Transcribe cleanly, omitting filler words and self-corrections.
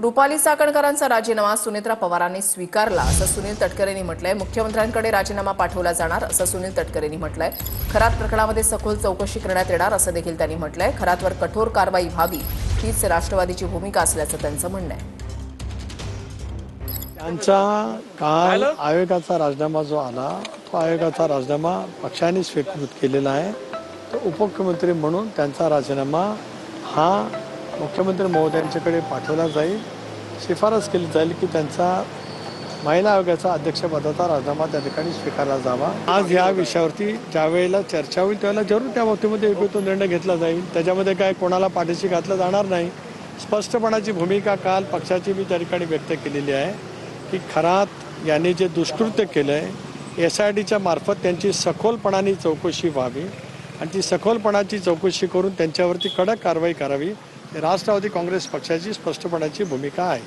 रुपाली चाकणकरांचा राजीनामा सुनेत्रा पवारांनी स्वीकारला असं सुनील तटकरेंनी म्हटलंय। मुख्यमंत्र्यांकडे राजीनामा पाठवला जाणार असं सुनील तटकरेंनी म्हटलंय। खरात प्रकरणामध्ये सखोल चौकशी करण्यात येणार असं देखील त्यांनी म्हटलंय। खरातवर कठोर कारवाई व्हावी हीच राष्ट्रवादीची भूमिका असल्याचं त्यांचं म्हणणं आहे। त्यांचा काल आयोगाचा राजीनामा जो आला तो आयोगाचा राजीनामा पक्षाने स्वीकृत केलेला आहे। तो उपमुख्यमंत्री म्हणून त्यांचा राजीनामा हा मुख्यमंत्री महोदयांच्याकडे पाठवला जाईल। शिफारस केली जाईल की त्यांचा महिला आयोगाचा अध्यक्षपदाचा राजीनामा त्या ठिकाणी स्वीकारला जावा। आज या विषयावरती ज्यावेळेला चर्चा होईल त्यावेळेला जरूर त्या बाबतीमध्ये योग्य तो निर्णय घेतला जाईल। त्याच्यामध्ये काय कोणाला पाठीशी घातलं जाणार नाही। स्पष्टपणाची भूमिका काल पक्षाची मी त्या ठिकाणी व्यक्त केलेली आहे की खरात यांनी जे दुष्कृत्य केलं आहे SITच्या मार्फत त्यांची सखोलपणाने चौकशी व्हावी आणि ती सखोलपणाची चौकशी करून त्यांच्यावरती कडक कारवाई करावी। राष्ट्रवादी काँग्रेस पक्षाची स्पष्टपणाची भूमिका आहे।